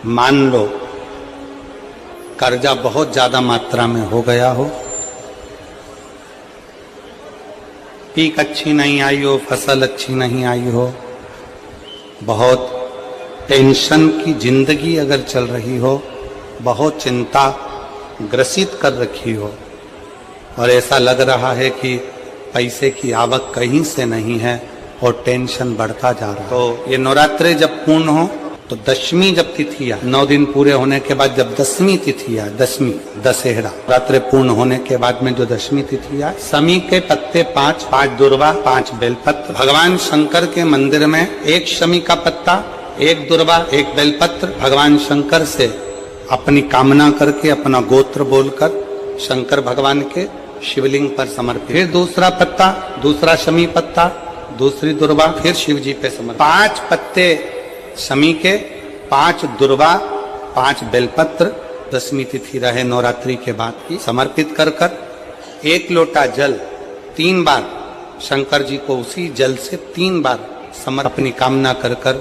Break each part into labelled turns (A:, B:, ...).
A: मान लो कर्जा बहुत ज्यादा मात्रा में हो गया हो, पीक अच्छी नहीं आई हो, फसल अच्छी नहीं आई हो, बहुत टेंशन की जिंदगी अगर चल रही हो, बहुत चिंता ग्रसित कर रखी हो और ऐसा लग रहा है कि पैसे की आवक कहीं से नहीं है और टेंशन बढ़ता जा रहा है, तो ये नवरात्रे जब पूर्ण हो तो दशमी जब तिथि आए, 9 दिन पूरे होने के बाद जब दसवीं तिथि आए, दसवीं दशहरा, नवरात्रे पूर्ण होने के बाद में जो दशमी तिथि आए, शमी के पत्ते 5 दुर्वा 5 बेलपत्र, भगवान शंकर के मंदिर में 1 शमी का पत्ता, 1 दुर्वा 1 बेलपत्र भगवान शंकर से अपनी कामना करके अपना गोत्र बोलकर शंकर भगवान के शिवलिंग पर समर्पित, फिर दूसरा पत्ता, दूसरा शमी पत्ता, दूसरी दुर्वा, फिर शिव जी पे समर्पित, 5 पत्ते शमी के, 5 दुर्वा 5 बेलपत्र, दसवीं तिथि रहे नवरात्रि के बाद की, समर्पित कर कर 1 लोटा जल 3 बार शंकर जी को उसी जल से 3 बार अपनी कामना कर कर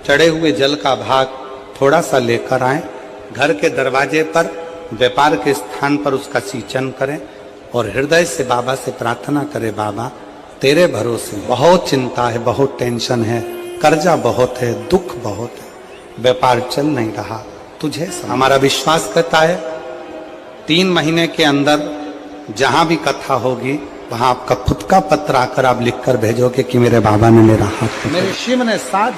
A: चढ़े हुए जल का भाग थोड़ा सा लेकर आए, घर के दरवाजे पर व्यापार के स्थान पर उसका सिंचन करें और हृदय से बाबा से प्रार्थना करें, बाबा तेरे भरोसे बहुत चिंता है, बहुत टेंशन है, कर्जा बहुत है, दुख बहुत है, व्यापार चल नहीं रहा, तुझे हमारा विश्वास करता है 3 महीने के अंदर जहां भी कथा होगी वहां आपका खुद का पत्र आकर आप लिखकर भेजोगे कि मेरे बाबा ने मेरा हाथ, मेरे शिव ने साथ।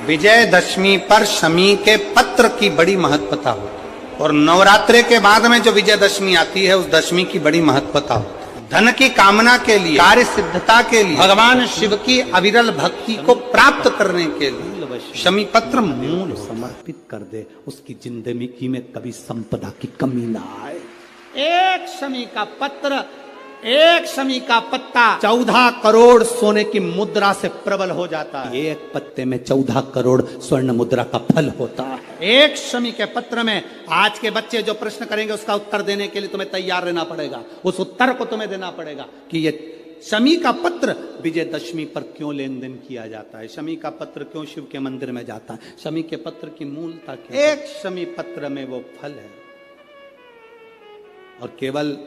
A: विजयदशमी पर शमी के पत्र की बड़ी महत्वता होती और नवरात्रे के बाद में जो विजयदशमी आती है उस दशमी की बड़ी महत्वता होती। धन की कामना के लिए, कार्य सिद्धता के लिए, भगवान शिव की अविरल भक्ति को प्राप्त करने के लिए शमी पत्र मूल समर्पित कर दे, उसकी जिंदगी में कभी संपदा की कमी ना आए। 1 शमी का पत्र, 1 शमी का पत्ता 14 करोड़ सोने की मुद्रा से प्रबल हो जाता है। 1 पत्ते में 14 करोड़ स्वर्ण मुद्रा का फल होता है। 1 शमी के पत्र में आज के बच्चे जो प्रश्न करेंगे उसका उत्तर देने के लिए तुम्हें तैयार रहना पड़ेगा, उस उत्तर को तुम्हें देना पड़ेगा कि ये शमी का पत्र विजयदशमी पर क्यों लेन देन किया जाता है, शमी का पत्र क्यों शिव के मंदिर में जाता है, शमी के पत्र की मूलता क्या है। 1 शमी पत्र में वो फल है और केवल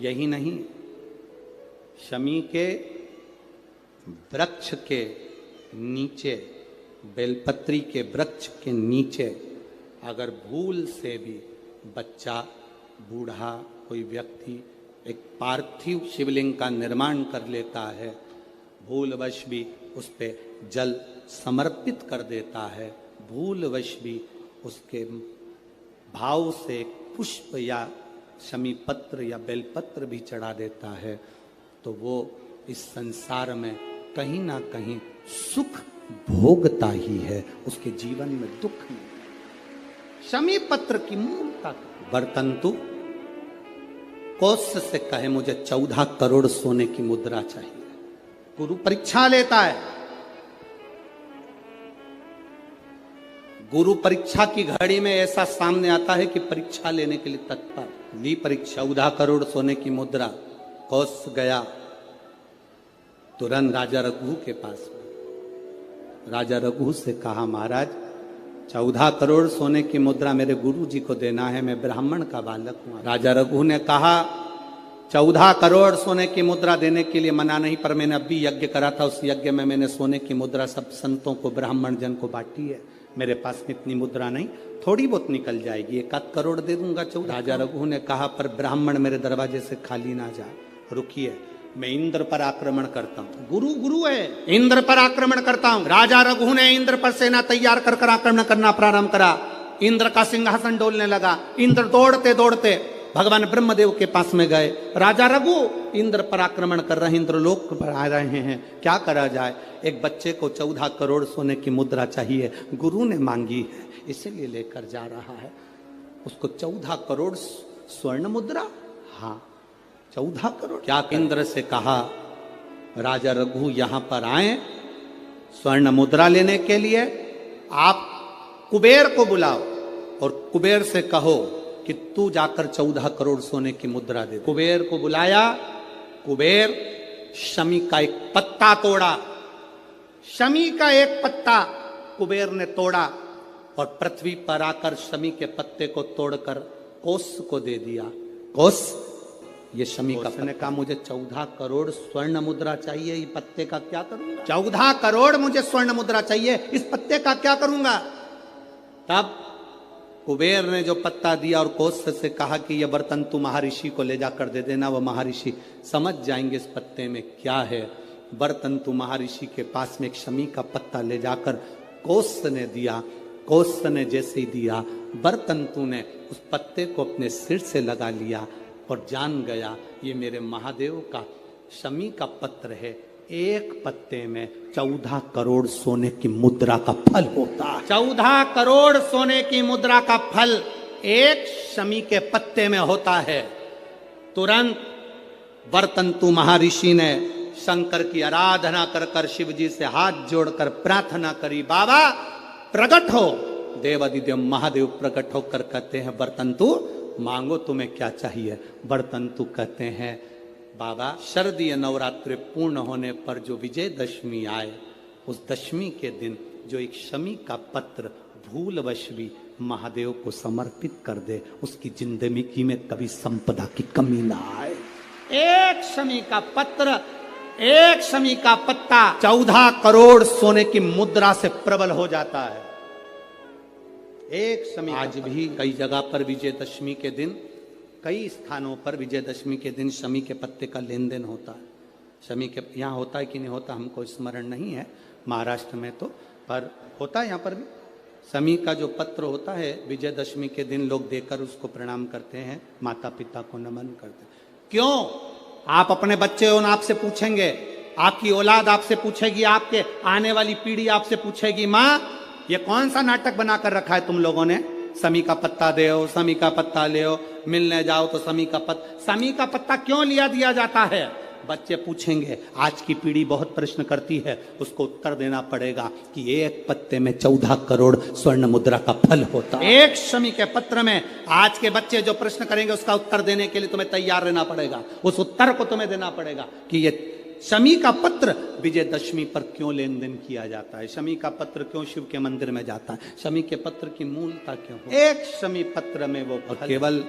A: यही नहीं, शमी के वृक्ष के नीचे, बेलपत्री के वृक्ष के नीचे अगर भूल से भी बच्चा, बूढ़ा, कोई व्यक्ति एक पार्थिव शिवलिंग का निर्माण कर लेता है, भूलवश भी उस पे जल समर्पित कर देता है, भूलवश भी उसके भाव से पुष्प या शमी पत्र या बेलपत्र भी चढ़ा देता है, तो वो इस संसार में कहीं ना कहीं सुख भोगता ही है, उसके जीवन में दुख नहीं। शमी पत्र की मूलता बर्तंतु कौत्स से कहे मुझे 14 करोड़ सोने की मुद्रा चाहिए, गुरु परीक्षा लेता है। गुरु परीक्षा की घड़ी में ऐसा सामने आता है कि परीक्षा लेने के लिए तत्पर, ली परीक्षा, 14 करोड़ सोने की मुद्रा, कौत्स गया तुरंत राजा रघु के पास में, राजा रघु से कहा महाराज 14 करोड़ सोने की मुद्रा मेरे गुरु जी को देना है, मैं ब्राह्मण का बालक हूं। राजा रघु ने कहा 14 करोड़ सोने की मुद्रा देने के लिए मना नहीं, पर मैंने अभी यज्ञ करा था, उस यज्ञ में मैंने सोने की मुद्रा सब संतों को, ब्राह्मण जन को बांटी है, मेरे पास में इतनी मुद्रा नहीं, थोड़ी बहुत निकल जाएगी, 1 करोड़ दे दूंगा। राजा रघु ने कहा पर ब्राह्मण मेरे दरवाजे से खाली ना जाए, रुकिए मैं इंद्र पर आक्रमण करता हूं, गुरु गुरु है, इंद्र पर आक्रमण करता हूं। राजा रघु ने इंद्र पर सेना तैयार कर कर आक्रमण करना प्रारंभ करा, इंद्र का सिंहासन डोलने लगा, इंद्र दौड़ते दौड़ते भगवान ब्रह्मदेव के पास में गए, राजा रघु इंद्र पर आक्रमण कर रहे हैं, इंद्र लोक पर आ रहे हैं, क्या करा जाए, एक बच्चे को 14 करोड़ सोने की मुद्रा चाहिए, गुरु ने मांगी है इसीलिए लेकर जा रहा है, उसको 14 करोड़ स्वर्ण मुद्रा, हाँ 14 करोड़। क्या इंद्र से कहा राजा रघु यहां पर आए स्वर्ण मुद्रा लेने के लिए, आप कुबेर को बुलाओ और कुबेर से कहो कि तू जाकर 14 करोड़ सोने की मुद्रा दे। कुबेर को बुलाया, कुबेर शमी का एक पत्ता तोड़ा, शमी का एक पत्ता कुबेर ने तोड़ा और पृथ्वी पर आकर शमी के पत्ते को तोड़कर कोस को दे दिया। कोस, ये शमी का पत्ता ने कहा मुझे 14 करोड़ स्वर्ण मुद्रा चाहिए, ये पत्ते का क्या करूंगा? 14 करोड़ मुझे स्वर्ण मुद्रा चाहिए, इस पत्ते का क्या करूंगा? तब कुबेर ने जो पत्ता दिया और कोस से कहा कि यह बर्तन तू महर्षि को ले जाकर दे देना, वो महर्षि समझ जाएंगे इस पत्ते में क्या है। बर्तन तू महर्षि के पास में एक शमी का पत्ता ले जाकर कोस ने दिया। कोस ने जैसे ही दिया, बर्तन तू ने उस पत्ते को अपने सिर से लगा लिया और जान गया ये मेरे महादेव का शमी का पत्र है। एक पत्ते में 14 करोड़ सोने की मुद्रा का फल होता है। 14 करोड़ सोने की मुद्रा का फल एक शमी के पत्ते में होता है। तुरंत बर्तंतु महर्षि ने शंकर की आराधना कर कर शिव जी से हाथ जोड़कर प्रार्थना करी, बाबा प्रकट हो। देवादिदेव महादेव प्रकट होकर कहते हैं बर्तंतु मांगो तुम्हें क्या चाहिए। बर्तंतु कहते हैं बाबा शरदीय नवरात्रि पूर्ण होने पर जो विजयदशमी आए, उस दशमी के दिन जो एक शमी का पत्र भूलवश भी महादेव को समर्पित कर दे, उसकी जिंदगी में कभी संपदा की कमी ना आए। एक शमी का पत्र, एक शमी का पत्ता 14 करोड़ सोने की मुद्रा से प्रबल हो जाता है। एक शमी। आज भी कई जगह पर विजयदशमी के दिन, कई स्थानों पर विजयदशमी के दिन शमी के पत्ते का लेन देन होता है। शमी के यहाँ होता है कि नहीं होता हमको स्मरण नहीं है, महाराष्ट्र में तो, पर होता है यहाँ पर भी। शमी का जो पत्र होता है विजयदशमी के दिन लोग देकर उसको प्रणाम करते हैं, माता पिता को नमन करते हैं। क्यों? आप अपने बच्चे हो ना, आपसे पूछेंगे, आपकी औलाद आपसे पूछेगी, आपके आने वाली पीढ़ी आपसे पूछेगी, माँ ये कौन सा नाटक बनाकर रखा है तुम लोगों ने? शमी का पत्ता दे, शमी का पत्ता ले, मिलने जाओ तो शमी का पत्ता क्यों लिया दिया जाता है? बच्चे पूछेंगे। आज की पीढ़ी बहुत प्रश्न करती है, उसको उत्तर देना पड़ेगा कि एक पत्ते में 14 करोड़ स्वर्ण मुद्रा का फल होता है। एक शमी के पत्र में आज के बच्चे जो प्रश्न करेंगे उसका उत्तर देने के लिए तुम्हें तैयार रहना पड़ेगा। उस उत्तर को तुम्हें देना पड़ेगा कि ये शमी का पत्र विजयदशमी पर क्यों लेन देन किया जाता है, शमी का पत्र क्यों शिव के मंदिर में जाता है, शमी के पत्र की मूलता क्यों हो? एक शमी पत्र में वो, और केवल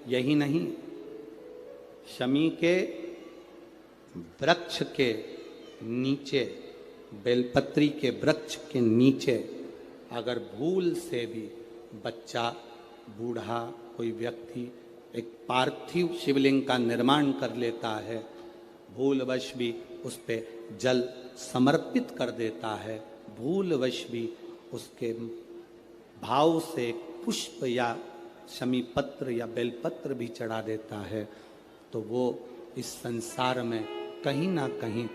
A: यही नहीं, शमी के वृक्ष के नीचे, बेलपत्री के वृक्ष के नीचे अगर भूल से भी बच्चा, बूढ़ा, कोई व्यक्ति एक पार्थिव शिवलिंग का निर्माण कर लेता है, भूलवश भी उस पे जल समर्पित कर देता है, भूलवश भी उसके भाव से पुष्प या शमी पत्र या बेलपत्र भी चढ़ा देता है, तो वो इस संसार में कहीं ना कहीं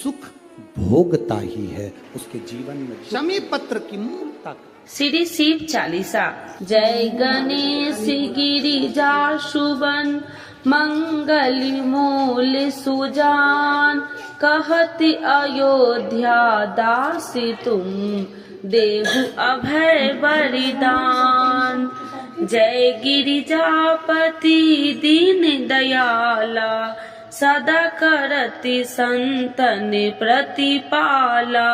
A: सुख भोगता ही है, उसके जीवन में शमी पत्र की मूलता।
B: श्री शिव चालीसा। जय गणेश गिरिजा शुभन मंगली मूल सुजान, कहति अयोध्या दासी तुम देहु अभय बलिदान। जय गिरिजापति दीन दयाला, सदा करति संतन प्रतिपाला।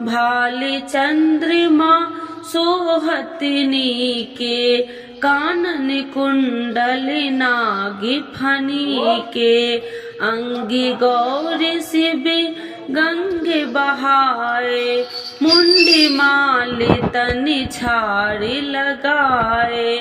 B: भाले चंद्रमा सोहतनी के, कानन कुंडल नागी फनी के। अंगी गौरी शिवी गंगे बहाए, मुंडी माली तनि छाड़ी लगाए।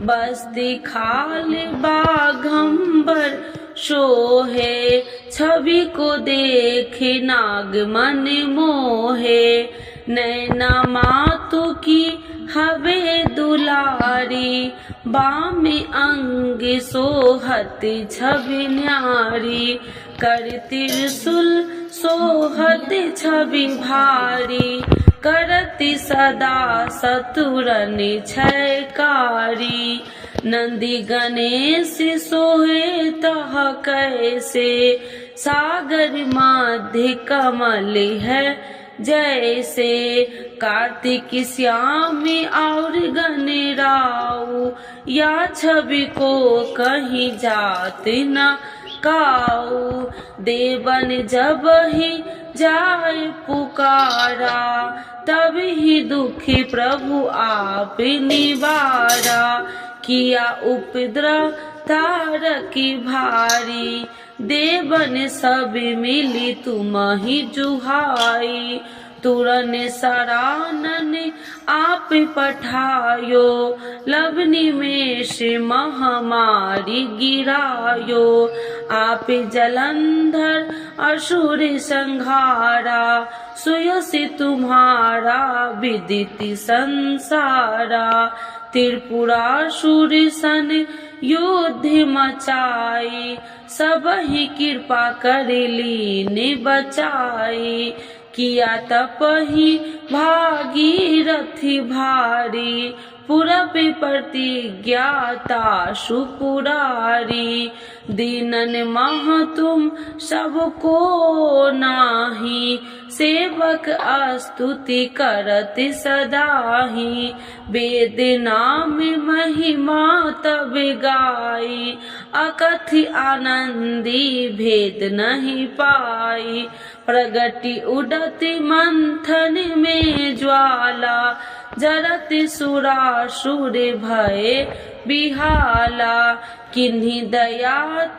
B: बस्ती खाल बाघंबर शोहे, छवि को देखे नाग मन मोहे। नैना मातु की हवे दुलारी, बामे अंग सोहत छवि न्यारी। कर त्रिशूल सोहत छवि भारी, करति सदा सतुरन छयकारी। नंदी गणेश सोहे तह कैसे, सागर मध्य कमल है जैसे। कार्तिक श्याम और गणराऊ, या छवि को कहीं जात न काऊ। देवन जब ही जाय पुकारा, तब ही दुखी प्रभु आप निवारा। किया उपद्रव तारकी भारी, देवन सब मिली तुम ही जुहाई। तुरन सरानन आप पठायो, लवनी में से महामारी गिरायो। आप जलंधर असुर संहारा, सुयसि तुम्हारा विदित संसारा। त्रिपुरासुर सन युद्ध मचाई, सब ही कृपा कर लीन बचाई। किया तपहि भागीरथी भारी, पूरब प्रतिज्ञाता सुपुरारी। दीनन मह तुम सबको नाही, सेवक स्तुति करत सदाही। वेद नाम महिमा तब गाई, अकथि आनंदी भेद नहीं पाई। प्रगति उडति मंथन में ज्वाला, जरत सुरासुर भय बिहाला। किन्हीं दयात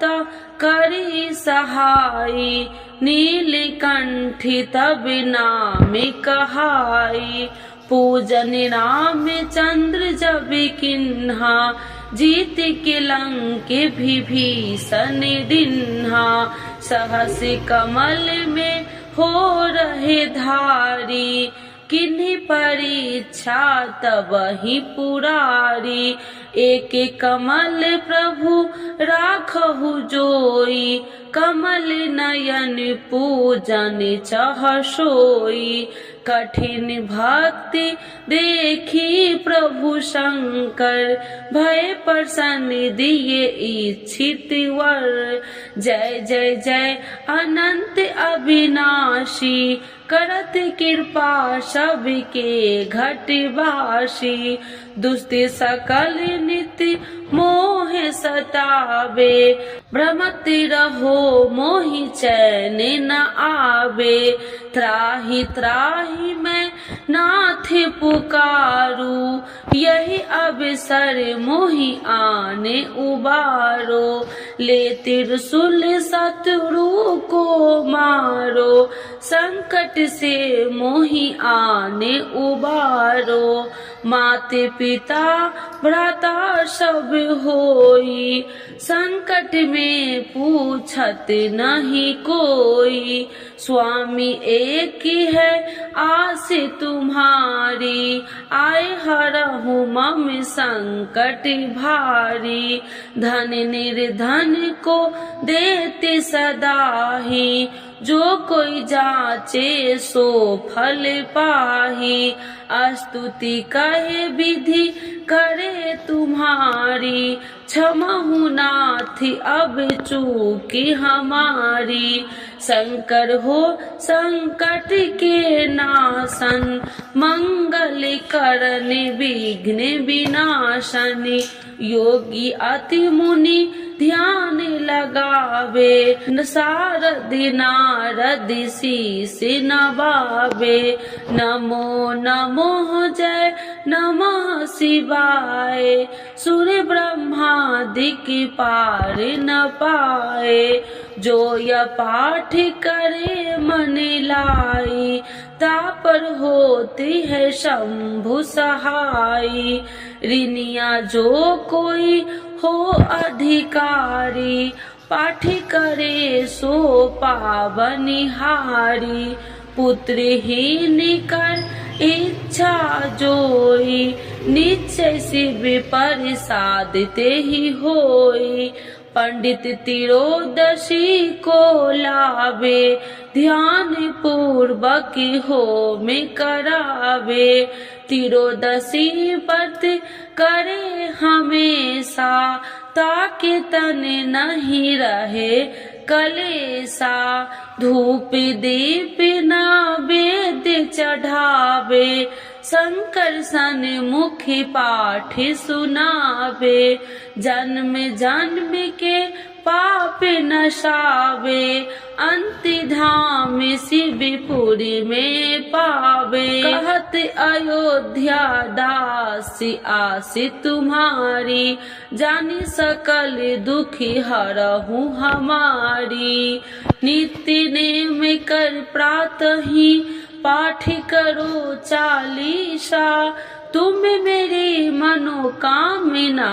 B: करी सहाई, नीलकंठी तब नाम कहाई। पूजन राम चंद्र जब किन्हा, जीत के लंक विभीषण दिन्हा। सहस कमल में हो रहे धारी, किन्हीं परीक्षा तब ही पुरारी। एक कमल प्रभु राखहु जोई, कमल नयन पूजन चह सोई। कठिन भक्ति देखी प्रभु शंकर, भय प्रसन्न दिए इच्छित वर। जय जय जय अनंत अविनाशी, करत कृपा सबके घटवासी। दुष्ट सकल नित्य मोह सतावे, भ्रमत रहो मोहि चैन न आवे। त्राहि त्राहि मैं नाथ पुकारू, यही अवसर मोहि आने उबारो। ले त्रिशूल शत्रु को मारो, संकट से मोहि आने उबारो। माते पिता भ्राता सब होई, संकट में पूछत नहीं कोई। स्वामी एक है आस तुम्हारी, आए हरहु मम संकट भारी। धन निर्धन को देते सदाही, जो कोई जाचे सो फल पाही। स्तुति कहे विधि करे तुम्हारी, क्षमहु नाथ अब चूकी हमारी। शंकर हो संकट के नाशन, मंगल करन विघ्न विनाशन। योगी अति मुनि ध्यान लगावे, सारद नारद शीस नवावे। नमो नमो जय नमः शिवाय, सुर ब्रह्मादिक पार न पाए। जो यह पाठ करे मन लाई, तापर होती है शंभु सहाई। ऋनिया जो कोई हो अधिकारी, पाठ करे सो पावनिहारी। पुत्रहीन कर इच्छा जोई, निश्चय शिव प्रसाद ते ही होई। पंडित तिरोदशी को लावे, ध्यान पूर्वक होम करावे। तिरोदशी व्रत करे हमेशा, ताकि तन नहीं रहे कलेसा। धूप दीप नैवेद्य चढ़ावे, शंकर सन मुखी पाठ सुनावे। जन्म जन्म के पाप नशावे, अंति धाम शिवपुरी में पावे। कहत अयोध्या दासी आसी तुम्हारी, जानी सकल दुखी हरहु हमारी। नित्य नेम कर प्रातः ही पाठ करो चालीसा, तुम मेरी मनोकामना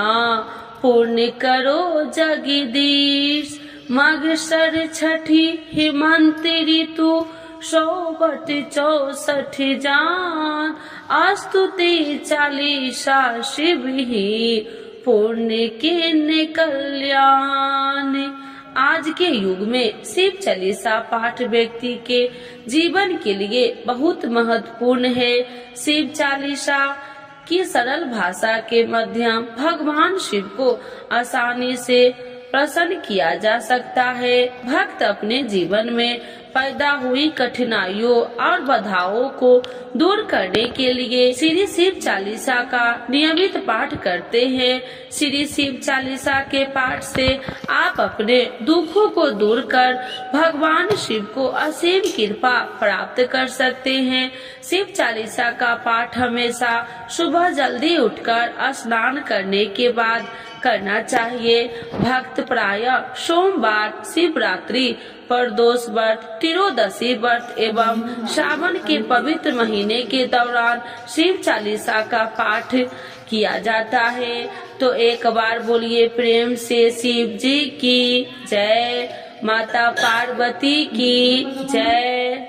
B: पूर्ण करो जगदीश। माघशर छठी हेमंत ऋतु, 164 जान, स्तुति चालीसा शिव ही पुण्य के कल्याण। आज के युग में शिव चालीसा पाठ व्यक्ति के जीवन के लिए बहुत महत्वपूर्ण है। शिव चालीसा की सरल भाषा के माध्यम भगवान शिव को आसानी से प्रसन्न किया जा सकता है। भक्त अपने जीवन में पैदा हुई कठिनाइयों और बाधाओं को दूर करने के लिए श्री शिव चालीसा का नियमित पाठ करते हैं। श्री शिव चालीसा के पाठ से आप अपने दुखों को दूर कर भगवान शिव को असीम कृपा प्राप्त कर सकते हैं। शिव चालीसा का पाठ हमेशा सुबह जल्दी उठकर स्नान करने के बाद करना चाहिए। भक्त प्रायः सोमवार, शिवरात्रि, प्रदोष व्रत, त्रयोदशी व्रत एवं श्रावण के पवित्र महीने के दौरान शिव चालीसा का पाठ किया जाता है। तो एक बार बोलिए प्रेम से शिव जी की जय, माता पार्वती की जय।